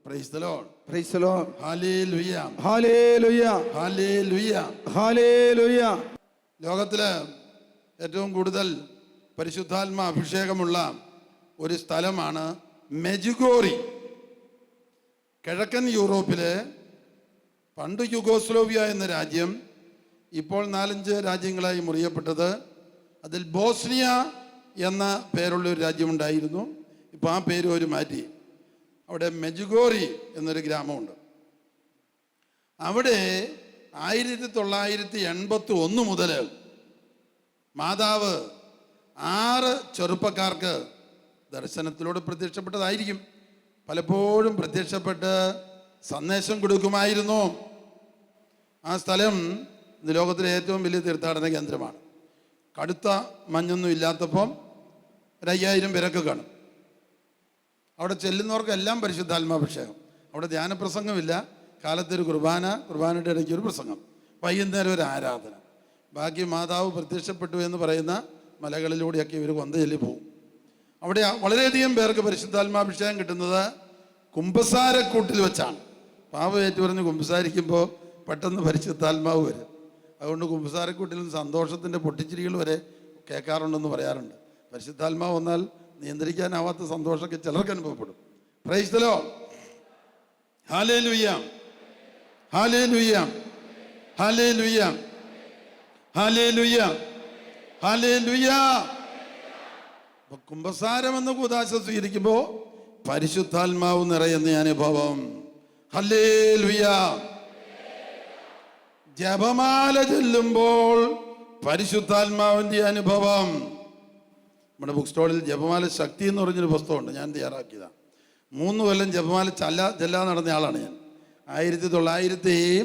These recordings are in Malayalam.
Praise the Lord. Praise the Lord. Hallelujah. Hallelujah. Hallelujah. Hallelujah. ലോകത്തില് ഏറ്റവും കൂടുതൽ പരിശുദ്ധാത്മ അഭിഷേകമുള്ള ഒരു സ്ഥലമാണ് മെജുഗോറി. കിഴക്കൻ യൂറോപ്പിലെ പണ്ട് യുഗോസ്ലോവിയ എന്ന രാജ്യം ഇപ്പോൾ 4-5 രാജ്യങ്ങളായി മുറിയപ്പെട്ടത്. അതിൽ ബോസ്നിയ എന്ന പേരുള്ളൊരു രാജ്യമുണ്ടായിരുന്നു. ഇപ്പോൾ ആ പേര് ഒരു മാറ്റി. അവിടെ മെജുഗോറി എന്നൊരു ഗ്രാമമുണ്ട്. അവിടെ 1981 മുതൽ മാതാവ് 6 ചെറുപ്പക്കാർക്ക് ദർശനത്തിലൂടെ പ്രത്യക്ഷപ്പെട്ടതായിരിക്കും. പലപ്പോഴും പ്രത്യക്ഷപ്പെട്ട് സന്ദേശം കൊടുക്കുമായിരുന്നു. ആ സ്ഥലം ഇന്ന് ലോകത്തിലെ ഏറ്റവും വലിയ തീർത്ഥാടന കേന്ദ്രമാണ്. കടുത്ത മഞ്ഞൊന്നും ഇല്ലാത്തപ്പം 5000 പേരൊക്കെ കാണും. അവിടെ ചെല്ലുന്നവർക്കെല്ലാം പരിശുദ്ധാത്മാഭിഷേകം. അവിടെ ധ്യാനപ്രസംഗമില്ല. കാലത്തൊരു കുർബാനയുടെ ഇടയ്ക്ക് ഒരു പ്രസംഗം, വൈകുന്നേരം ഒരു ആരാധന. ബാക്കി മാതാവ് പ്രത്യക്ഷപ്പെട്ടു എന്ന് പറയുന്ന മലകളിലൂടെയൊക്കെ ഇവർ കൊന്ത ചൊല്ലി പോകും. അവിടെ വളരെയധികം പേർക്ക് പരിശുദ്ധാത്മാഭിഷേകം കിട്ടുന്നത് കുമ്പസാരക്കൂട്ടിൽ വെച്ചാണ്. പാപം ഏറ്റുപറഞ്ഞ് കുമ്പസാരിക്കുമ്പോൾ പെട്ടെന്ന് പരിശുദ്ധാത്മാവ് വരും. അതുകൊണ്ട് കുമ്പസാരക്കൂട്ടിൽ നിന്ന് സന്തോഷത്തിൻ്റെ പൊട്ടിച്ചിരികൾ വരെ കേൾക്കാറുണ്ടെന്ന് പറയാറുണ്ട്. പരിശുദ്ധാത്മാവ് വന്നാൽ നിയന്ത്രിക്കാനാവാത്ത സന്തോഷമൊക്കെ ചിലർക്ക് അനുഭവപ്പെടും. Price the lord. Hallelujah. Hallelujah. Hallelujah. Hallelujah. Hallelujah. കുമ്പസാരം എന്ന കൂദാശ സ്വീകരിക്കുമ്പോൾ പരിശുദ്ധാത്മാവ് നിറയുന്ന അനുഭവം. ഹല്ലേലൂയ. ജപമാല ചൊല്ലുമ്പോൾ പരിശുദ്ധാത്മാവിൻ്റെ അനുഭവം. നമ്മുടെ ബുക്ക് സ്റ്റോളിൽ ജപമാല ശക്തി എന്ന് പറഞ്ഞൊരു പുസ്തകമുണ്ട്, ഞാൻ തയ്യാറാക്കിയതാണ്. 3 കൊല്ലം ജപമാല ചെല്ലാൻ നടന്ന ആളാണ് ഞാൻ. 1993,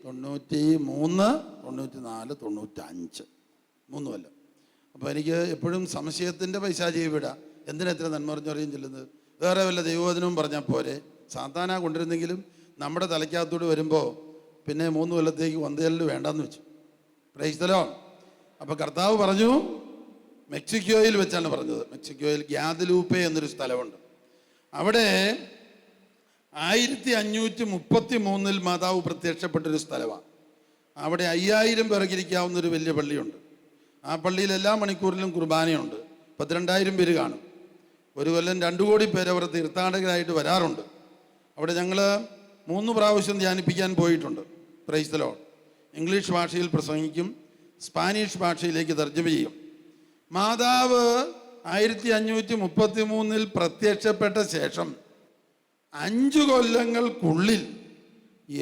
94, 95 3 കൊല്ലം. അപ്പോൾ എനിക്ക് എപ്പോഴും സംശയത്തിൻ്റെ പൈശാചിക വിട. എന്തിനാ എത്ര നന്മറിഞ്ഞറിയും ചെല്ലുന്നത്? വേറെ വല്ല ദൈവവചനവും പറഞ്ഞാൽ പോരെ. സാത്താന കൊണ്ടിരുന്നെങ്കിലും നമ്മുടെ തലയ്ക്കകത്തോട് വരുമ്പോൾ പിന്നെ 3 കൊല്ലത്തേക്ക് വന്തയലിൽ വേണ്ടെന്ന് വെച്ചു. Price the Lord. അപ്പോൾ കർത്താവ് പറഞ്ഞു, മെക്സിക്കോയിൽ വെച്ചാണ് പറഞ്ഞത്. മെക്സിക്കോയിൽ ഗ്യാദലൂപ്പെ എന്നൊരു സ്ഥലമുണ്ട്. അവിടെ 1533 മാതാവ് പ്രത്യക്ഷപ്പെട്ടൊരു സ്ഥലമാണ്. അവിടെ 5000 പേർക്ക് ഇരിക്കാവുന്നൊരു വലിയ പള്ളിയുണ്ട്. ആ പള്ളിയിൽ എല്ലാ മണിക്കൂറിലും കുർബാനയുണ്ട്. 12000 പേര് കാണും. ഒരു കൊല്ലം 2 കോടി പേര് അവർ തീർത്ഥാടകരായിട്ട് വരാറുണ്ട്. അവിടെ ഞങ്ങൾ 3 പ്രാവശ്യം ധ്യാനിപ്പിക്കാൻ പോയിട്ടുണ്ട്. Price the Lord. ഇംഗ്ലീഷ് ഭാഷയിൽ പ്രസംഗിക്കും, സ്പാനിഷ് ഭാഷയിലേക്ക് തർജ്ജമ ചെയ്യും. മാതാവ് 1533 പ്രത്യക്ഷപ്പെട്ട ശേഷം 5 കൊല്ലങ്ങൾക്കുള്ളിൽ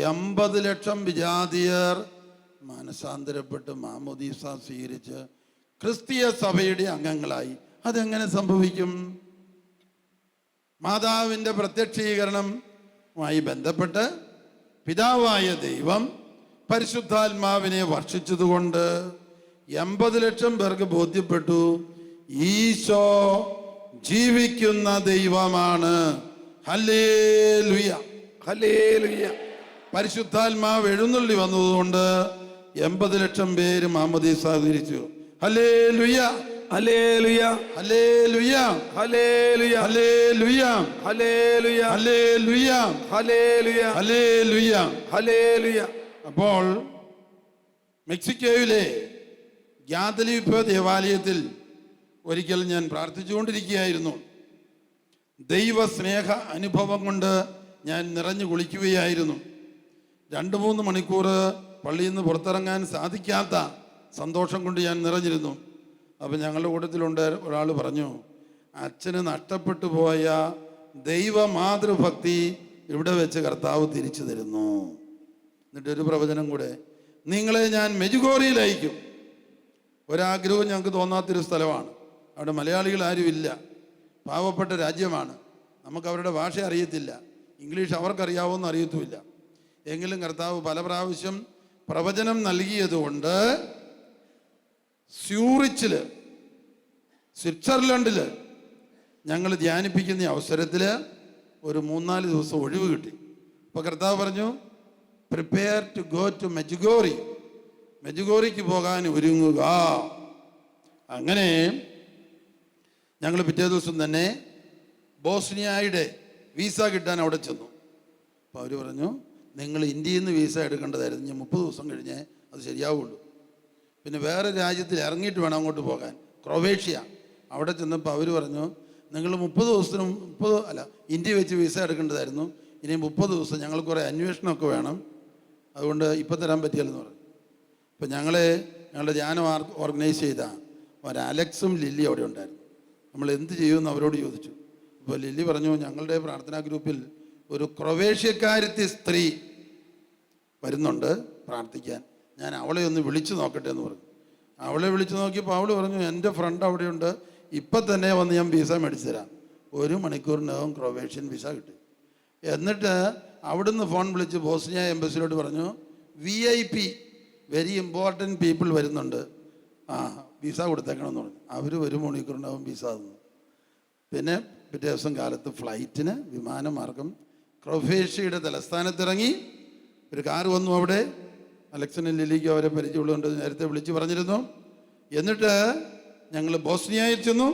80 ലക്ഷം വിജാതിയർ മനസാന്തരപ്പെട്ട് മാമോദീസ സ്വീകരിച്ച് ക്രിസ്തീയ സഭയുടെ അംഗങ്ങളായി. അതെങ്ങനെ സംഭവിക്കും? മാതാവിൻ്റെ പ്രത്യക്ഷീകരണവുമായി ബന്ധപ്പെട്ട് പിതാവായ ദൈവം പരിശുദ്ധാത്മാവിനെ വർഷിച്ചതുകൊണ്ട് 80 ലക്ഷം പേർക്ക് ബോധ്യപ്പെട്ടു, ഈശോ ജീവിക്കുന്ന ദൈവമാണ്. ഹല്ലേലൂയ. ഹല്ലേലൂയ. പരിശുദ്ധാത്മാവ് എഴുന്നള്ളി വന്നതുകൊണ്ട് 80 ലക്ഷം പേര് മാമോദീസ സ്വീകരിച്ചു. Hallelujah. Hallelujah. Hallelujah. Hallelujah. Hallelujah. Hallelujah. Hallelujah. Hallelujah. Hallelujah. Hallelujah. അപ്പോൾ മെക്സിക്കോയിലെ ഗ്യാദലൂപ്പെ ദേവാലയത്തിൽ ഒരിക്കൽ ഞാൻ പ്രാർത്ഥിച്ചുകൊണ്ടിരിക്കുകയായിരുന്നു. ദൈവസ്നേഹ അനുഭവം കൊണ്ട് ഞാൻ നിറഞ്ഞു കുളിക്കുകയായിരുന്നു. 2-3 മണിക്കൂർ പള്ളിയിൽ നിന്ന് പുറത്തിറങ്ങാൻ സാധിക്കാത്ത സന്തോഷം കൊണ്ട് ഞാൻ നിറഞ്ഞിരുന്നു. അപ്പം ഞങ്ങളുടെ കൂട്ടത്തിലുണ്ട് ഒരാൾ പറഞ്ഞു, അച്ഛന് നഷ്ടപ്പെട്ടു പോയ ദൈവ മാതൃഭക്തി ഇവിടെ വെച്ച് കർത്താവ് തിരിച്ചു തരുന്നു. എന്നിട്ടൊരു പ്രവചനം കൂടെ, നിങ്ങളെ ഞാൻ മെജുഗോറിയിൽ അയക്കും. ഒരാഗ്രഹവും ഞങ്ങൾക്ക് തോന്നാത്തൊരു സ്ഥലമാണ്. അവിടെ മലയാളികൾ ആരുമില്ല. പാവപ്പെട്ട രാജ്യമാണ്. നമുക്ക് അവരുടെ ഭാഷ അറിയത്തില്ല. ഇംഗ്ലീഷ് അവർക്കറിയാവുമെന്ന് അറിയത്തുമില്ല. എങ്കിലും കർത്താവ് പല പ്രാവശ്യം പ്രവചനം നൽകിയതുകൊണ്ട് സ്യൂറിച്ചിൽ, സ്വിറ്റ്സർലൻഡിൽ ഞങ്ങൾ ധ്യാനിപ്പിക്കുന്ന അവസരത്തിൽ ഒരു 3-4 ദിവസം ഒഴിവ് കിട്ടി. അപ്പോൾ കർത്താവ് പറഞ്ഞു, പ്രിപ്പയർ ടു ഗോ ടു മെജുഗോറി. മെജുഗോറിക്ക് പോകാൻ ഒരുങ്ങുക. അങ്ങനെ ഞങ്ങൾ പിറ്റേ ദിവസം തന്നെ ബോസ്നിയയുടെ വീസ കിട്ടാൻ അവിടെ ചെന്നു. അപ്പോൾ അവർ പറഞ്ഞു, നിങ്ങൾ ഇന്ത്യയിൽ നിന്ന് വിസ എടുക്കേണ്ടതായിരുന്നു, ഞാൻ 30 ദിവസം കഴിഞ്ഞേ അത് ശരിയാവുള്ളൂ. പിന്നെ വേറെ രാജ്യത്തിൽ ഇറങ്ങിയിട്ട് വേണം അങ്ങോട്ട് പോകാൻ, ക്രൊവേഷ്യ. അവിടെ ചെന്നപ്പോൾ അവർ പറഞ്ഞു, നിങ്ങൾ 30 ദിവസത്തിനും ഇന്ത്യ വെച്ച് വിസ എടുക്കേണ്ടതായിരുന്നു, ഇനി 30 ദിവസം ഞങ്ങൾ കുറേ അന്വേഷണമൊക്കെ വേണം, അതുകൊണ്ട് ഇപ്പം തരാൻ പറ്റില്ലെന്ന് പറഞ്ഞു. ഇപ്പം ഞങ്ങളുടെ ധ്യാനം ഓർഗനൈസ് ചെയ്ത അലക്സും ലില്ലി അവിടെ ഉണ്ടായിരുന്നു. നമ്മൾ എന്ത് ചെയ്യുമെന്ന് അവരോട് ചോദിച്ചു. അപ്പോൾ ലില്ലി പറഞ്ഞു, ഞങ്ങളുടെ പ്രാർത്ഥനാ ഗ്രൂപ്പിൽ ഒരു ക്രൊവേഷ്യക്കാരത്തി സ്ത്രീ വരുന്നുണ്ട് പ്രാർത്ഥിക്കാൻ, ഞാൻ അവളെ ഒന്ന് വിളിച്ചു നോക്കട്ടെ എന്ന് പറഞ്ഞു. അവളെ വിളിച്ചു നോക്കിയപ്പോൾ അവൾ പറഞ്ഞു, എൻ്റെ ഫ്രണ്ട് അവിടെയുണ്ട്, ഇപ്പം തന്നെ വന്ന് ഞാൻ വിസ മേടിച്ചു തരാം. 1 മണിക്കൂറിനകം ക്രൊവേഷ്യൻ വിസ കിട്ടി. എന്നിട്ട് അവിടുന്ന് ഫോൺ വിളിച്ച് ബോസ്നിയ എംബസിലോട്ട് പറഞ്ഞു, VIP വെരി ഇമ്പോർട്ടൻറ്റ് പീപ്പിൾ വരുന്നുണ്ട്, വിസ കൊടുത്തേക്കണമെന്ന് പറഞ്ഞു. അവർ 1 മണിക്കൂറിനകം വിസ തന്നു. പിന്നെ പിറ്റേ ദിവസം കാലത്ത് ഫ്ലൈറ്റിന് വിമാനമാർഗം ക്രൊവേഷ്യയുടെ തലസ്ഥാനത്തിറങ്ങി. ഒരു കാറ് വന്നു, അവിടെ അലക്സിനും ലില്ലിക്കും അവരെ പരിചയമുള്ളതുകൊണ്ട് നേരത്തെ വിളിച്ച് പറഞ്ഞിരുന്നു. എന്നിട്ട് ഞങ്ങൾ ബോസ്നിയയിൽ ചെന്നു.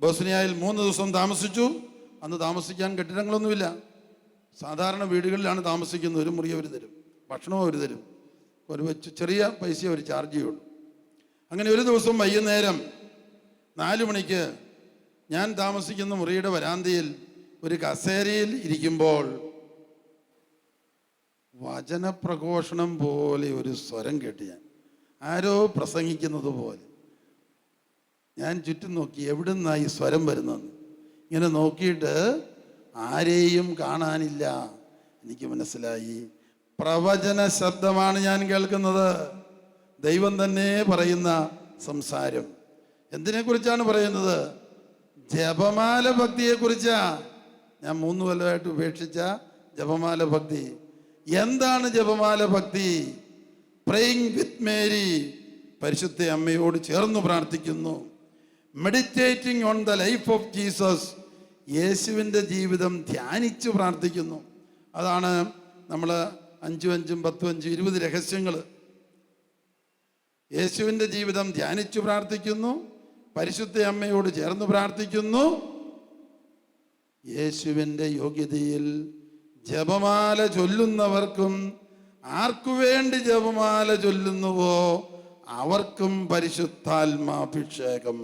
ബോസ്നിയയിൽ 3 ദിവസം താമസിച്ചു. അന്ന് താമസിക്കാൻ കെട്ടിടങ്ങളൊന്നുമില്ല, സാധാരണ വീടുകളിലാണ് താമസിക്കുന്നത്. 1 മുറി അവർ തരും, ഭക്ഷണവും അവർ തരും, ഒരു ചെറിയ പൈസ അവർ ചാർജ് ചെയ്യുള്ളൂ. അങ്ങനെ ഒരു ദിവസം വൈകുന്നേരം 4 മണിക്ക് ഞാൻ താമസിക്കുന്ന മുറിയുടെ വരാന്തയിൽ ഒരു കസേരയിൽ ഇരിക്കുമ്പോൾ വചനപ്രഘോഷണം പോലെ ഒരു സ്വരം കേട്ട് ഞാൻ, ആരോ പ്രസംഗിക്കുന്നത് പോലെ. ഞാൻ ചുറ്റും നോക്കി, എവിടുന്നായി സ്വരം വരുന്നതെന്ന്. ഇങ്ങനെ നോക്കിയിട്ട് ആരെയും കാണാനില്ല. എനിക്ക് മനസ്സിലായി, പ്രവചന ശബ്ദമാണ് ഞാൻ കേൾക്കുന്നത്, ദൈവം തന്നെ പറയുന്ന സംസാരം. എന്തിനെക്കുറിച്ചാണ് പറയുന്നത്? ജപമാല ഭക്തിയെക്കുറിച്ചാ. ഞാൻ 3 കൊല്ലമായിട്ട് ഉപേക്ഷിച്ച ജപമാല ഭക്തി. എന്താണ് ജപമാല ഭക്തി? പ്രേയിങ് വിത്ത് മേരി, പരിശുദ്ധ അമ്മയോട് ചേർന്ന് പ്രാർത്ഥിക്കുന്നു. Meditating on the life of Jesus, യേശുവിൻ്റെ ജീവിതം ധ്യാനിച്ച് പ്രാർത്ഥിക്കുന്നു. അതാണ് നമ്മൾ 5, 5, 10, 20 രഹസ്യങ്ങൾ. യേശുവിൻ്റെ ജീവിതം ധ്യാനിച്ചു പ്രാർത്ഥിക്കുന്നു, പരിശുദ്ധ അമ്മയോട് ചേർന്ന് പ്രാർത്ഥിക്കുന്നു. യേശുവിൻ്റെ യോഗ്യതയിൽ ജപമാല ചൊല്ലുന്നവർക്കും ആർക്കുവേണ്ടി ജപമാല ചൊല്ലുന്നുവോ അവർക്കും പരിശുദ്ധാത്മാഭിഷേകം.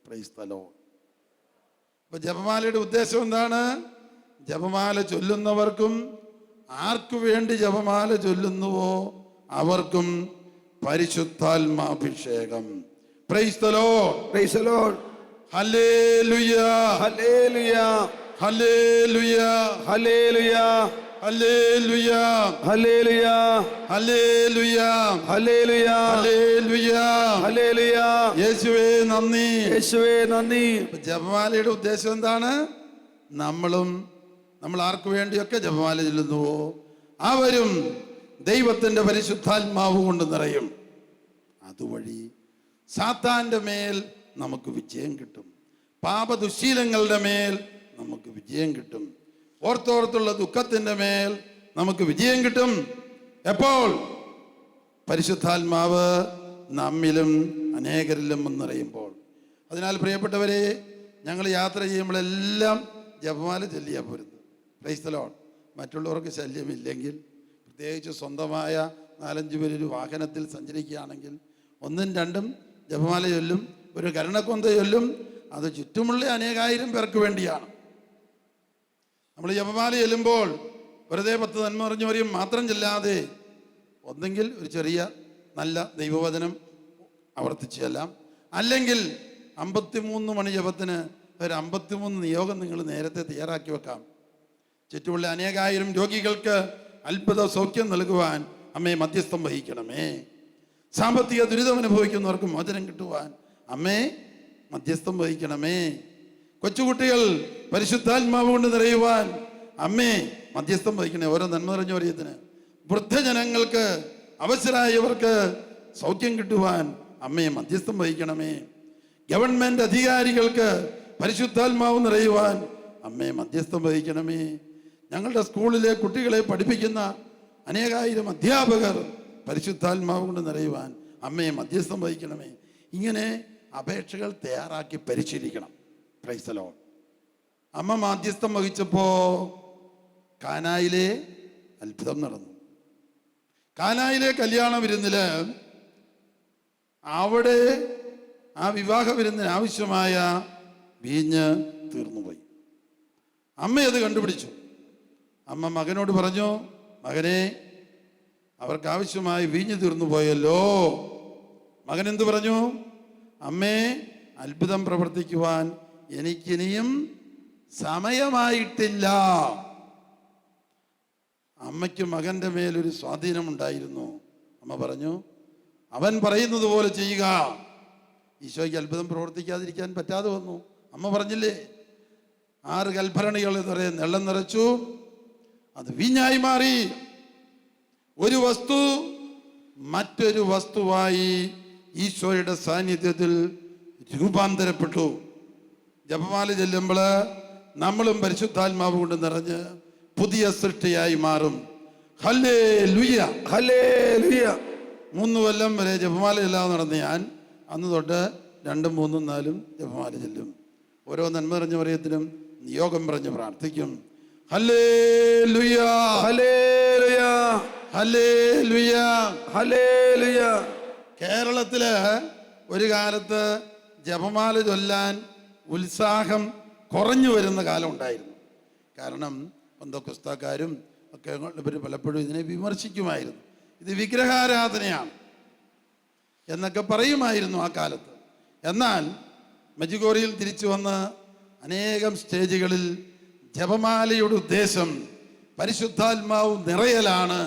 Praise the Lord. അപ്പൊ ജപമാലയുടെ ഉദ്ദേശം എന്താണ്? ജപമാല ചൊല്ലുന്നവർക്കും ആർക്കു വേണ്ടി ജപമാല ചൊല്ലുന്നുവോ അവർക്കും പരിശുദ്ധാത്മാഭിഷേകം. Praise the lord. Praise the lord. Hallelujah, hallelujah, hallelujah, hallelujah, hallelujah, hallelujah, hallelujah, hallelujah, hallelujah, hallelujah. യേശുവേ നന്ദി, യേശുവേ നന്ദി. ജപമാലയുടെ ഉദ്ദേശം എന്താണ്? നമ്മൾ ആർക്കു വേണ്ടിയൊക്കെ ജപമാല ചൊല്ലുന്നുവോ അവരും ദൈവത്തിൻ്റെ പരിശുദ്ധാത്മാവ് കൊണ്ട് നിറയും. അതുവഴി സാത്താൻ്റെ മേൽ നമുക്ക് വിജയം കിട്ടും, പാപദുശീലങ്ങളുടെ മേൽ നമുക്ക് വിജയം കിട്ടും, ഓർത്തോർത്തുള്ള ദുഃഖത്തിൻ്റെ മേൽ നമുക്ക് വിജയം കിട്ടും. എപ്പോൾ? പരിശുദ്ധാത്മാവ് നമ്മിലും അനേകരിലും നിറയുമ്പോൾ. അതിനാൽ പ്രിയപ്പെട്ടവരെ, ഞങ്ങൾ യാത്ര ചെയ്യുമ്പോഴെല്ലാം ജപമാല ചൊല്ലിയാൽ പോരുന്നു. Price the Lord. മറ്റുള്ളവർക്ക് ശല്യമില്ലെങ്കിൽ, പ്രത്യേകിച്ച് സ്വന്തമായ 4-5 പേര് ഒരു വാഹനത്തിൽ സഞ്ചരിക്കുകയാണെങ്കിൽ 1ഉം 2ഉം ജപമാല ചൊല്ലും, ഒരു കരുണക്കൊന്ത ചൊല്ലും. അത് ചുറ്റുമുള്ള അനേകായിരം പേർക്ക് വേണ്ടിയാണ്. നമ്മൾ ജപമാല ചൊല്ലുമ്പോൾ വെറുതെ 10 നന്മ പറഞ്ഞു പറയും മാത്രം ചെല്ലാതെ, ഒന്നെങ്കിൽ ഒരു ചെറിയ നല്ല ദൈവവചനം ആവർത്തിച്ച് ചെല്ലാം, അല്ലെങ്കിൽ 53 മണി ജപത്തിന് ഒരു 53 നിയോഗം നിങ്ങൾ നേരത്തെ തയ്യാറാക്കി വെക്കാം. ചുറ്റുമുള്ള അനേകായിരം രോഗികൾക്ക് അത്ഭുത സൗഖ്യം നൽകുവാൻ അമ്മേ മധ്യസ്ഥം വഹിക്കണമേ. സാമ്പത്തിക ദുരിതം അനുഭവിക്കുന്നവർക്ക് മോചനം കിട്ടുവാൻ അമ്മേ മധ്യസ്ഥം വഹിക്കണമേ. കൊച്ചുകുട്ടികൾ പരിശുദ്ധാത്മാവ് കൊണ്ട് നിറയുവാൻ അമ്മേ മധ്യസ്ഥം വഹിക്കണേ. ഓരോ നന്മ നിറഞ്ഞ പറയത്തിന്. വൃദ്ധജനങ്ങൾക്ക്, അവസരായവർക്ക് സൗഖ്യം കിട്ടുവാൻ അമ്മയെ മധ്യസ്ഥം വഹിക്കണമേ. ഗവൺമെന്റ് അധികാരികൾക്ക് പരിശുദ്ധാത്മാവ് നിറയുവാൻ അമ്മയെ മധ്യസ്ഥം വഹിക്കണമേ. ഞങ്ങളുടെ സ്കൂളിലെ കുട്ടികളെ പഠിപ്പിക്കുന്ന അനേകായിരം അധ്യാപകർ പരിശുദ്ധാത്മാവ് കൊണ്ട് നിറയുവാൻ അമ്മയെ മധ്യസ്ഥം വഹിക്കണമേ. ഇങ്ങനെ അപേക്ഷകൾ തയ്യാറാക്കി പരിശീലിക്കണം. Price the Lord. അമ്മ മാധ്യസ്ഥം വഹിച്ചപ്പോൾ കാനായിലെ അത്ഭുതം നടന്നു. കാനായിലെ കല്യാണ വിരുന്നില് അവിടെ ആ വിവാഹ വിരുന്നിന് ആവശ്യമായ വീഞ്ഞ് തീർന്നുപോയി. അമ്മ അത് കണ്ടുപിടിച്ചു. അമ്മ മകനോട് പറഞ്ഞു, മകനെ, അവർക്ക് ആവശ്യമായ വീഞ്ഞ് തീർന്നു പോയല്ലോ. മകൻ എന്തു പറഞ്ഞു? അമ്മേ, അത്ഭുതം പ്രവർത്തിക്കുവാൻ എനിക്കിനിയും സമയമായിട്ടില്ല. അമ്മയ്ക്ക് മകന്റെ മേലൊരു സ്വാധീനമുണ്ടായിരുന്നു. അമ്മ പറഞ്ഞു, അവൻ പറയുന്നത് പോലെ ചെയ്യുക. ഈശോയ്ക്ക് അത്ഭുതം പ്രവർത്തിക്കാതിരിക്കാൻ പറ്റാതെ വന്നു. അമ്മ പറഞ്ഞില്ലേ, 6 കൽഭരണികൾ വെള്ളം നിറച്ചു, അത് വീഞ്ഞായി മാറി. ഒരു വസ്തു മറ്റൊരു വസ്തുവായി ഈശോയുടെ സാന്നിധ്യത്തിൽ രൂപാന്തരപ്പെട്ടു. ജപമാല ചെല്ലുമ്പോൾ നമ്മളും പരിശുദ്ധാത്മാവ് കൊണ്ട് നിറഞ്ഞ് പുതിയ സൃഷ്ടിയായി മാറും. Hallelujah, hallelujah. 3 കൊല്ലം വരെ ജപമാല ചെല്ലാതെ നടന്ന് ഞാൻ അന്ന് തൊട്ട് 2, 3, 4 ജപമാല ചെല്ലും. ഓരോ നന്മ നിറഞ്ഞ മറിയത്തിനും നിയോഗം പറഞ്ഞ് പ്രാർത്ഥിക്കും. Hallelujah, hallelujah, hallelujah, hallelujah. കേരളത്തില് ഒരു കാലത്ത് ജപമാല ചൊല്ലാൻ ഉത്സാഹം കുറഞ്ഞു വരുന്ന കാലം ഉണ്ടായിരുന്നു. കാരണം പെന്തക്കോസ്താക്കാരും ഒക്കെ ഇവർ പലപ്പോഴും ഇതിനെ വിമർശിക്കുമായിരുന്നു. ഇത് വിഗ്രഹാരാധനയാണ് എന്നൊക്കെ പറയുമായിരുന്നു ആ കാലത്ത്. എന്നാൽ മജിഗോറിയിൽ തിരിച്ചു വന്ന് അനേകം സ്റ്റേജുകളിൽ ജപമാലയുടെ ഉദ്ദേശം പരിശുദ്ധാത്മാവ് നിറയലാണ്.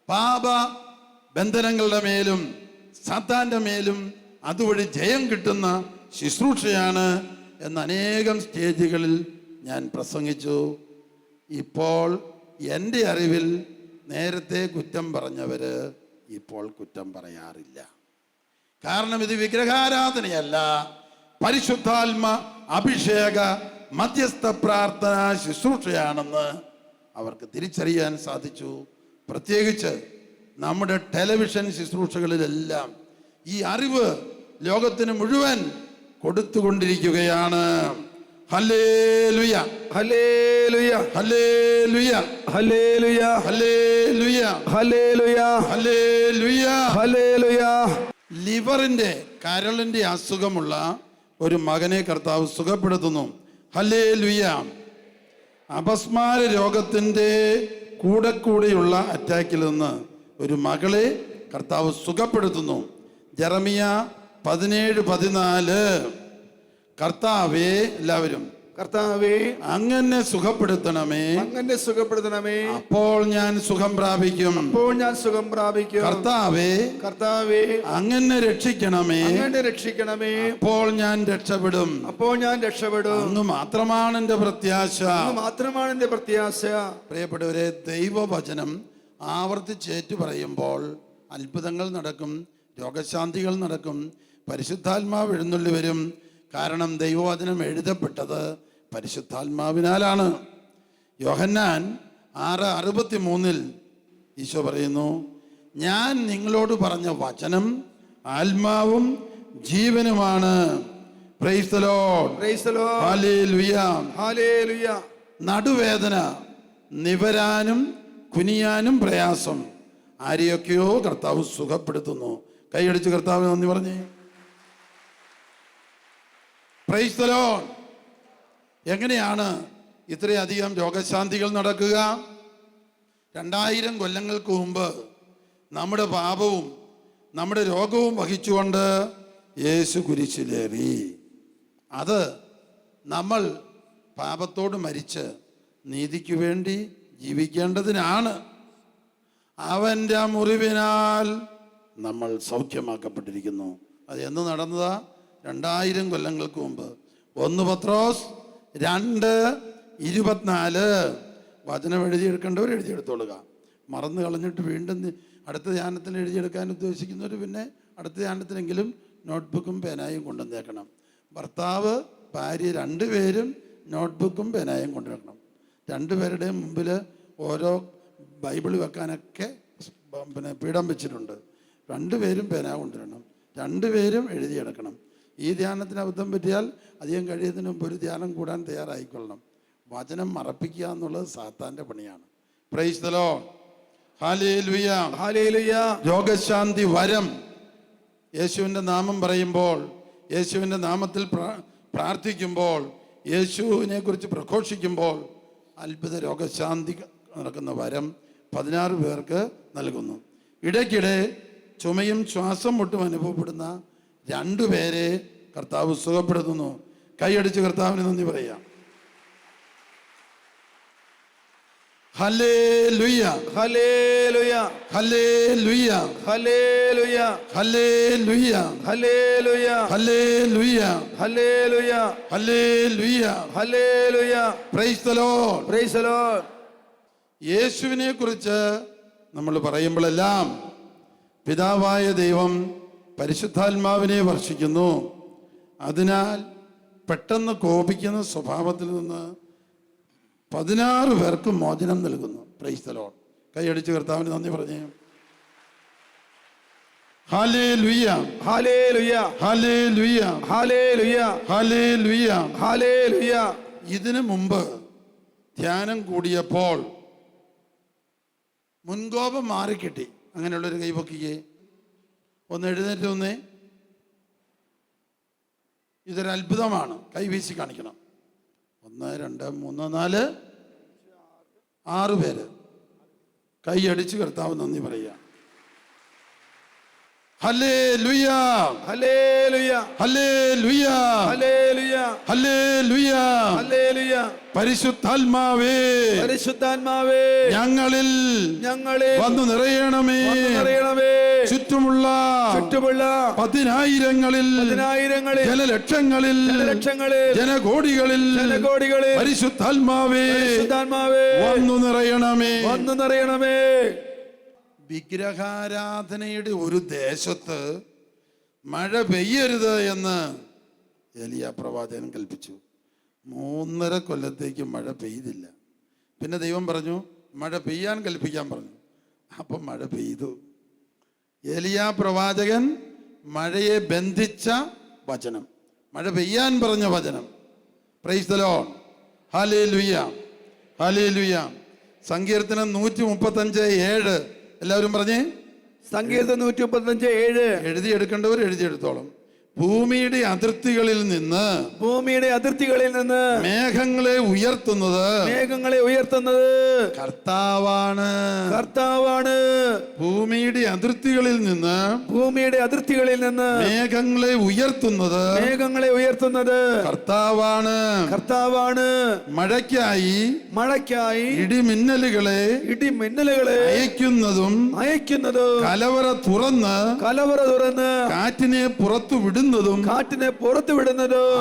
പാപ ബന്ധനങ്ങളുടെ മേലും സാത്താൻ്റെ മേലും അതുവഴി ജയം കിട്ടുന്ന ശുശ്രൂഷയാണ് എന്ന് അനേകം സ്റ്റേജുകളിൽ ഞാൻ പ്രസംഗിച്ചു. ഇപ്പോൾ എൻ്റെ അറിവിൽ നേരത്തെ കുറ്റം പറഞ്ഞവര് ഇപ്പോൾ കുറ്റം പറയാറില്ല. കാരണം ഇത് വിഗ്രഹാരാധനയല്ല, പരിശുദ്ധാത്മ അഭിഷേക മധ്യസ്ഥ പ്രാർത്ഥന ശുശ്രൂഷയാണെന്ന് അവർക്ക് തിരിച്ചറിയാൻ സാധിച്ചു. പ്രത്യേകിച്ച് നമ്മുടെ ടെലിവിഷൻ ശുശ്രൂഷകളിലെല്ലാം ഈ അറിവ് ലോകത്തിന് മുഴുവൻ കൊടുത്തുകൊണ്ടിരിക്കുകയാണ്. Hallelujah, hallelujah, hallelujah, hallelujah, hallelujah, hallelujah, hallelujah, hallelujah. ലിവറിന്റെ കരളിന്റെ അസുഖമുള്ള ഒരു മകനെ കർത്താവ് സുഖപ്പെടുത്തുന്നു. ഹല്ലേലൂയ. അപസ്മാര രോഗത്തിന്റെ കൂടെയുള്ള അറ്റാക്കിൽ നിന്ന് ഒരു മകളെ കർത്താവ് സുഖപ്പെടുത്തുന്നു. ജെറമിയ 17:14. കർത്താവേ, എല്ലാവരും കർത്താവേ, അങ്ങനെ സുഖപ്പെടുത്തണമേ, അങ്ങനെ സുഖപ്പെടുത്തണമേ, അപ്പോൾ ഞാൻ സുഖം പ്രാപിക്കും. അപ്പോൾ ഞാൻ സുഖം പ്രാപിക്കും. കർത്താവേ, കർത്താവേ, അങ്ങനെ രക്ഷിക്കണമേ, അങ്ങനെ രക്ഷിക്കണമേ, അപ്പോൾ ഞാൻ രക്ഷപ്പെടും. അപ്പോൾ ഞാൻ രക്ഷപ്പെടും. അങ്ങ് മാത്രമാണ് എൻ്റെ പ്രത്യാശ. അങ്ങ് മാത്രമാണ് എന്റെ പ്രത്യാശ. പ്രിയപ്പെട്ടവരെ, ദൈവവചനം ആവർത്തിച്ചേറ്റു പറയുമ്പോൾ അത്ഭുതങ്ങൾ നടക്കും, രോഗശാന്തികൾ നടക്കും, പരിശുദ്ധാത്മാവ് എഴുന്നള്ളി വരും. കാരണം ദൈവവചനം എഴുതപ്പെട്ടത് പരിശുദ്ധാത്മാവിനാലാണ്. യോഹന്നാൻ 6:63 ഈശോ പറയുന്നു, ഞാൻ നിങ്ങളോട് പറഞ്ഞ വചനം ആത്മാവും ജീവനുമാണ്. Praise the lord, praise the lord, hallelujah, hallelujah. നടുവേദന, നിവരാനും കുനിയാനും പ്രയാസം, ആരെയൊക്കെയോ കർത്താവ് സുഖപ്പെടുത്തുന്നു. കൈയടിച്ച് കർത്താവിന് നന്ദി പറഞ്ഞേ. Price the Lord. എങ്ങനെയാണ് ഇത്രയധികം രോഗശാന്തികൾ നടക്കുക? 2000 കൊല്ലങ്ങൾക്ക് മുമ്പ് നമ്മുടെ പാപവും നമ്മുടെ രോഗവും വഹിച്ചുകൊണ്ട് യേശു കുരിശിലേറി. അത് നമ്മൾ പാപത്തോട് മരിച്ച് നീതിക്ക് വേണ്ടി ജീവിക്കേണ്ടതിനാണ്. അവൻ്റെ മുറിവിനാൽ നമ്മൾ സൗഖ്യമാക്കപ്പെട്ടിരിക്കുന്നു. അത് എന്ന് നടന്നതാ? 2000 കൊല്ലങ്ങൾക്ക് മുമ്പ്. 1 പത്രോസ് 2:24. വചനം എഴുതിയെടുക്കേണ്ടവർ എഴുതിയെടുത്തോളുക. മറന്നു കളഞ്ഞിട്ട് വീണ്ടും അടുത്ത ധ്യാനത്തിന് എഴുതിയെടുക്കാൻ ഉദ്ദേശിക്കുന്നവർ പിന്നെ അടുത്ത ധ്യാനത്തിനെങ്കിലും നോട്ട്ബുക്കും പേനായും കൊണ്ടുവന്നേക്കണം. ഭർത്താവ് ഭാര്യ 2 പേരും നോട്ട്ബുക്കും പേനായും കൊണ്ടുവരണം. 2 പേരുടെയും മുമ്പിൽ ഓരോ ബൈബിൾ വെക്കാനൊക്കെ പീഠം വെച്ചിട്ടുണ്ട്. 2 പേരും പേന കൊണ്ടുവരണം, 2 പേരും എഴുതിയെടുക്കണം. ഈ ധ്യാനത്തിന് അബദ്ധം പറ്റിയാൽ അധികം കഴിയുന്നതിന് മുമ്പ് ഒരു ധ്യാനം കൂടാൻ തയ്യാറായിക്കൊള്ളണം. വചനം മറപ്പിക്കുക എന്നുള്ളത് സാത്താൻ്റെ പണിയാണ്. Price the lord. Hallelujah. Hallelujah. രോഗശാന്തി വരം യേശുവിൻ്റെ നാമം പറയുമ്പോൾ, യേശുവിൻ്റെ നാമത്തിൽ പ്രാർത്ഥിക്കുമ്പോൾ, യേശുവിനെ കുറിച്ച് പ്രഘോഷിക്കുമ്പോൾ അത്ഭുത രോഗശാന്തി നടക്കുന്ന വരം 16 പേർക്ക് നൽകുന്നു. ഇടയ്ക്കിടെ ചുമയും ശ്വാസം മുട്ടും അനുഭവപ്പെടുന്ന 2 പേരെ കർത്താവ് സുഖപ്പെടുത്തുന്നു. കൈയടിച്ച് കർത്താവിന് നന്ദി പറയാം. Hallelujah. Hallelujah. Hallelujah. Hallelujah. Hallelujah. Hallelujah. Hallelujah. Hallelujah. Hallelujah. Hallelujah. Praise the lord. Praise the Lord. യേശുവിനെ കുറിച്ച് നമ്മൾ പറയുമ്പോഴെല്ലാം പിതാവായ ദൈവം പരിശുദ്ധാത്മാവിനെ വർഷിക്കുന്നു. അതിനാൽ പെട്ടെന്ന് കോപിക്കുന്ന സ്വഭാവത്തിൽ നിന്ന് 16 പേർക്ക് മോചനം നൽകുന്നു. Price the Lord. കൈയടിച്ച് കർത്താവിന് നന്ദി പറഞ്ഞേ. Hallelujah. Hallelujah. Hallelujah. Hallelujah. Hallelujah. Hallelujah. ഇതിനു മുമ്പ് ധ്യാനം കൂടിയപ്പോൾ മുൻകോപം മാറിക്കിട്ടി. അങ്ങനെയുള്ളൊരു കൈപൊക്കിയേ. ഒന്ന് എഴുന്നേറ്റ് ഒന്നേ. ഇതൊരു അത്ഭുതമാണ്. കൈവീശി കാണിക്കണം. 1 2 3 4 6 പേര് കൈയടിച്ച് കർത്താവ് നന്ദി പറയുക. Hallelujah. Hallelujah. Hallelujah. Hallelujah. Hallelujah. Hallelujah. പരിശുദ്ധാത്മാവേ, പരിശുദ്ധാത്മാവേ, ഞങ്ങളിൽ വന്നു നിറയണമേ. നിറയണമേ. ചുറ്റുമുള്ള പതിനായിരങ്ങളിൽ, ജനലക്ഷങ്ങളിൽ, ജനകോടികളിൽ പരിശുദ്ധാത്മാവേ വന്നു നിറയണമേ. വന്നു നിറയണമേ. വിഗ്രഹാരാധനയുടെ ഒരു ദേശത്ത് മഴ പെയ്യരുത് എന്ന് ഏലിയാ പ്രവാചകൻ കൽപ്പിച്ചു. 3.5 കൊല്ലത്തേക്ക് മഴ പെയ്തില്ല. പിന്നെ ദൈവം പറഞ്ഞു മഴ പെയ്യാൻ കൽപ്പിക്കാൻ പറഞ്ഞു. അപ്പം മഴ പെയ്തു. ഏലിയാ പ്രവാചകൻ മഴയെ ബന്ധിച്ച വചനം, മഴ പെയ്യാൻ പറഞ്ഞ വചനം. Price the lord. Hallelujah. Hallelujah. സങ്കീർത്തനം 135:7 എല്ലാവരും പറഞ്ഞേ. സങ്കീർത്തനം 135:7 എഴുതിയെടുക്കേണ്ടവർ എഴുതിയെടുത്തോളം. ഭൂമിയുടെ അതിർത്തികളിൽ നിന്ന് മേഘങ്ങളെ ഉയർത്തുന്നത് കർത്താവാണ്. ഭൂമിയുടെ അതിർത്തികളിൽ നിന്ന് മേഘങ്ങളെ ഉയർത്തുന്നത് കർത്താവാണ്. മഴയ്ക്കായി ഇടിമിന്നലുകളെ അയക്കുന്നതും കലവറ തുറന്ന് കാറ്റിനെ പുറത്തു വിടുന്നതും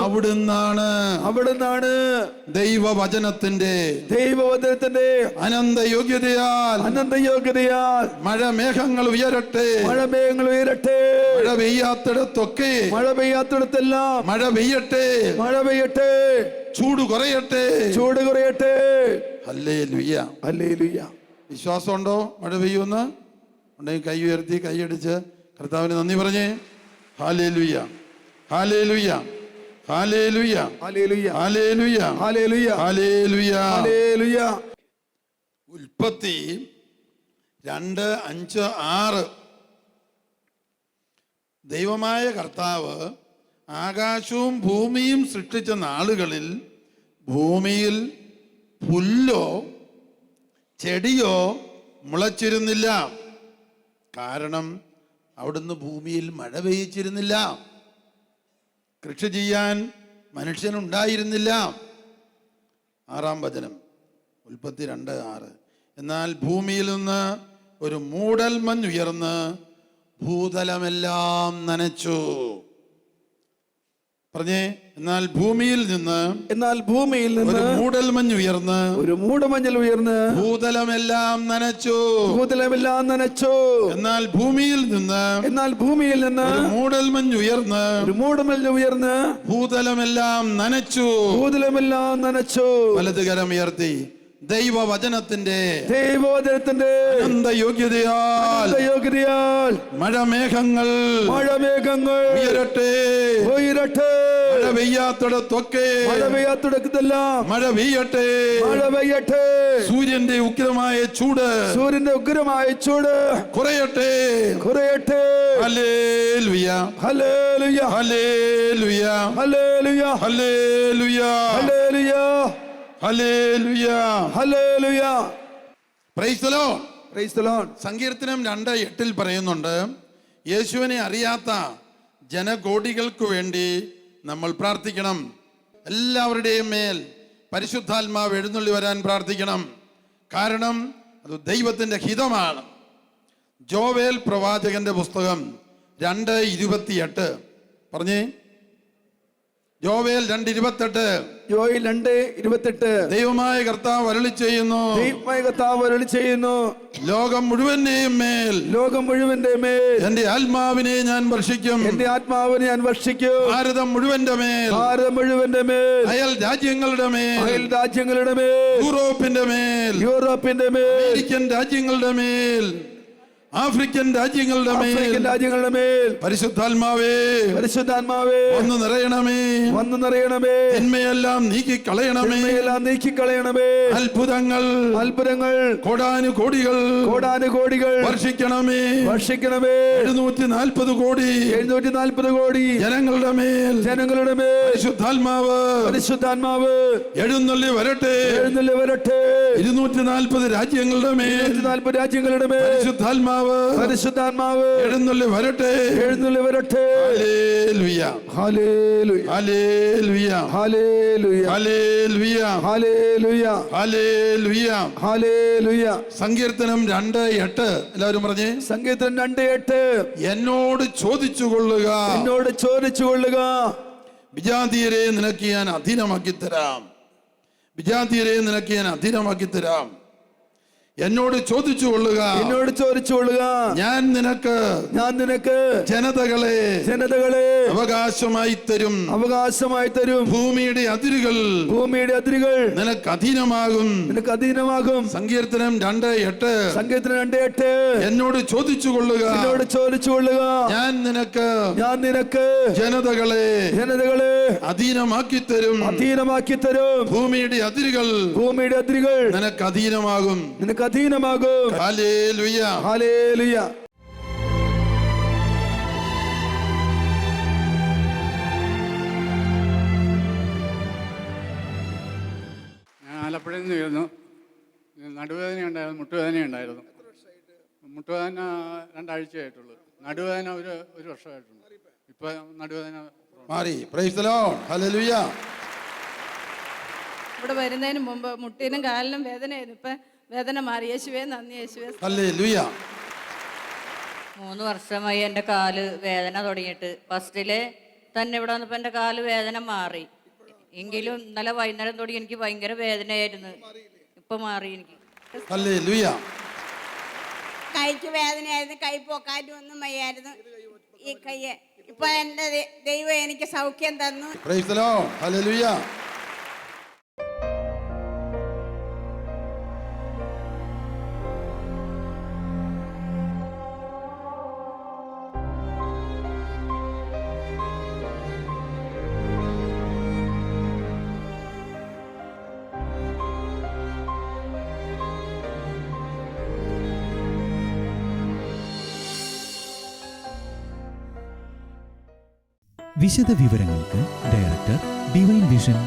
അവിടുന്നാണ്. ദൈവവചനത്തിന്റെ അനന്ത യോഗ്യതയാൽ മഴ മേഘങ്ങൾ ഉയരട്ടെ. മഴ പെയ്യാത്തിടത്തെല്ലാം മഴ പെയ്യട്ടെ. ചൂട് കുറയട്ടെ. ഹല്ലേലൂയ. വിശ്വാസമുണ്ടോ മഴ പെയ്യുമെന്ന്? ഉണ്ടെങ്കിൽ കൈ ഉയർത്തി കൈയടിച്ച് കർത്താവിന് നന്ദി പറഞ്ഞേ. Hallelujah. Hallelujah. Hallelujah. Hallelujah. Hallelujah. ഉൽപ്പത്തി 2:5-6 ദൈവമായ കർത്താവ് ആകാശവും ഭൂമിയും സൃഷ്ടിച്ച നാളുകളിൽ ഭൂമിയിൽ പുല്ലോ ചെടിയോ മുളച്ചിരുന്നില്ല. കാരണം അവിടുന്ന് ഭൂമിയിൽ മഴ പെയ്യിച്ചിരുന്നില്ല. കൃഷി ചെയ്യാൻ മനുഷ്യനുണ്ടായിരുന്നില്ല. 6-ാം വചനം ഉൽപ്പത്തി 2:6. എന്നാൽ ഭൂമിയിൽ നിന്ന് ഒരു മൂടൽമഞ്ഞ് ഉയർന്ന് ഭൂതലമെല്ലാം നനച്ചു. പറഞ്ഞേ. എന്നാൽ ഭൂമിയിൽ നിന്ന് ഒരു മൂടൽമഞ്ഞ് ഉയർന്ന് ഭൂതലമെല്ലാം നനച്ചു. എന്നാൽ ഭൂമിയിൽ നിന്ന് ഒരു മൂടൽമഞ്ഞ് ഉയർന്ന് ഭൂതലമെല്ലാം നനച്ചു. വലതുകരം ഉയർത്തി. ദൈവവചനത്തിന്റെ അനന്ത യോഗ്യതയാൽ മഴമേഘങ്ങൾ ഉയരട്ടെ. പെയ്യാത്തിടത്തൊക്കെ മഴ പെയ്യാത്തിടത്തെല്ലാം മഴ പെയ്യട്ടെ. മഴ പെയ്യട്ടെ. സൂര്യന്റെ ഉഗ്രമായ ചൂട് സൂര്യന്റെ ഉഗ്രമായ ചൂട് കുറയട്ടെ. കുറയട്ടെ. Hallelujah, hallelujah, hallelujah, hallelujah, hallelujah, hallelujah, hallelujah. Hallelujah. Praise the lord. Praise the lord. സങ്കീർത്തനം 2:8 പറയുന്നുണ്ട്, യേശുവിനെ അറിയാത്ത ജനകോടികൾക്ക് വേണ്ടി നമ്മൾ പ്രാർത്ഥിക്കണം. എല്ലാവരുടെയും മേൽ പരിശുദ്ധാത്മാവ് എഴുന്നള്ളി വരാൻ പ്രാർത്ഥിക്കണം. കാരണം അത് ദൈവത്തിൻ്റെ ഹിതമാണ്. ജോവേൽ പ്രവാചകന്റെ പുസ്തകം 2:28 പറഞ്ഞേ. ജോവേൽ 2:28. യോയേൽ 2:28. ദൈവമായ കർത്താവ് അരുളി ചെയ്യുന്നു, ദൈവമായ കർത്താവ് അരുളി ചെയ്യുന്നു, ലോകം മുഴുവന്റെയും മേൽ, ലോകം മുഴുവന്റെ മേൽ എന്റെ ആത്മാവിനെ ഞാൻ വർഷിക്കും. എന്റെ ആത്മാവിനെ ഞാൻ വർഷിക്കും. ഭാരതം മുഴുവന്റെ മേൽ, ഭാരതം മുഴുവന്റെ മേൽ, അയൽ രാജ്യങ്ങളുടെ മേൽ, അയൽ രാജ്യങ്ങളുടെ മേൽ, യൂറോപ്പിന്റെ മേൽ, യൂറോപ്പിന്റെ മേൽ, അമേരിക്കൻ രാജ്യങ്ങളുടെ മേൽ, ആഫ്രിക്കൻ രാജ്യങ്ങളുടെ മേൽ, ആഫ്രിക്കൻ രാജ്യങ്ങളുടെ മേൽ പരിശുദ്ധാത്മാവേ, പരിശുദ്ധാത്മാവേ വന്നു നിറയണമേ. വന്നു നിറയണമേ. എന്മയെല്ലാം നീക്കിക്കളയണമേ. എല്ലാം നീക്കിക്കളയണമേ. അത്ഭുതങ്ങൾ, അത്ഭുതങ്ങൾ, കോടാനുകോടികൾ, കോടാനുകോടികൾ വർഷിക്കണമേ. വർഷിക്കണമേ. 740 കോടി 740 കോടി ജനങ്ങളുടെ മേൽ, ജനങ്ങളുടെ മേൽ പരിശുദ്ധാത്മാവ്, പരിശുദ്ധാത്മാവ് എഴുന്നള്ളി വരട്ടെ. എഴുന്നള്ളി വരട്ടെ. 240 രാജ്യങ്ങളുടെ മേൽ, 240 രാജ്യങ്ങളുടെ മേൽ പരിശുദ്ധാത്മാവ്, പരിശുദ്ധാത്മാവ് എഴുന്നള്ളി വരട്ടെ. എഴുന്നള്ളി വരട്ടെ. Hallelujah, hallelujah, hallelujah, hallelujah, hallelujah, hallelujah, hallelujah. Hallelujah. സങ്കീർത്തനം 2:8 എല്ലാവരും പറഞ്ഞേ. സങ്കീർത്തനം 2:8. എന്നോട് ചോദിച്ചു കൊള്ളുക, എന്നോട് ചോദിച്ചു കൊള്ളുക, വിജാതീയരെ നിനക്ക് ഞാൻ അധീനമാക്കി തരാം. വിജാതീയരെ നിനക്ക് ഞാൻ അധീനമാക്കി തരാം. എന്നോട് ചോദിച്ചു കൊള്ളുക, എന്നോട് ചോദിച്ചു കൊള്ളുക, ഞാൻ നിനക്ക് ജനതകളെ ജനതകളെ അവകാശമായി തരും. അവകാശമായി തരും. ഭൂമിയുടെ അതിരുകൾ, ഭൂമിയുടെ അതിരുകൾ നിനക്ക് അധീനമാകും. നിനക്ക് അധീനമാകും. സങ്കീർത്തനം 2:8. സങ്കീർത്തനം 2:8. എന്നോട് ചോദിച്ചു കൊള്ളുക, എന്നോട് ചോദിച്ചു കൊള്ളുക, ഞാൻ നിനക്ക് ജനതകളെ അധീനമാക്കി തരും. അധീനമാക്കി തരും. ഭൂമിയുടെ അതിരുകൾ നിനക്ക് അധീനമാകും. അധീനമാകും. Hallelujah, hallelujah. ഞാൻ ആലപ്പുഴയിൽ നിന്ന് വരുന്നു. നടുവേദന ഉണ്ടായിരുന്നു, മുട്ടുവേദന ഉണ്ടായിരുന്നു. മുട്ടുവേദന 2 ആഴ്ചയായിട്ടുള്ളൂ. നടുവേദന ഒരു വർഷമായിട്ടുണ്ട്. ഇപ്പൊ നടുവേദന മാറി. Price the lord. ഹല്ലേലൂയ. ഇവിടെ വരുന്നതിന് മുമ്പ് മുട്ടിനും കാലിനും വേദനയായിരുന്നു. ഇപ്പൊ വേദന മാറി. യേശുവേ നന്ദി. യേശുവേ ഹല്ലേലൂയ. 3 വർഷമായി എൻ്റെ കാല് വേദന തുടങ്ങിയിട്ട്. ഫസ്റ്റിലെ തന്നെ ഇവിടെ വന്നപ്പോൾ എൻ്റെ കാല് വേദന മാറി. എങ്കിലും ഇന്നലെ വൈകുന്നേരം തുടങ്ങി എനിക്ക് ഭയങ്കര വേദനയായിരുന്നു. ഇപ്പൊ മാറി എനിക്ക്. ഹല്ലേലൂയ. കൈക്ക് വേദനയായിരുന്നു, കൈ പോക്കാനും ഒന്നും വയ്യായിരുന്നു. ഈ കൈ ഇപ്പൊ എൻ്റെ ദൈവം എനിക്ക് സൗഖ്യം തന്നു. Price the lord. ഹല്ലേലൂയ. വിശദ വിവരങ്ങൾക്ക് director divine vision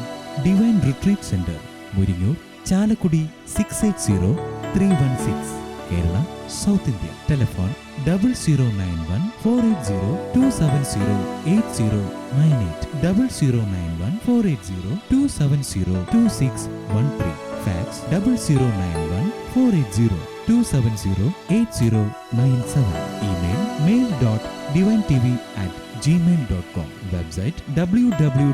divine retreat centre, Muringoor, Chalakudy 680316, Kerala, south India. Telephone 0091 480 270 8098, 0091 480 270 2613. Fax 0091 480 270 8097. Email mail.divinetv@gmail.com. Website www.drcm.org.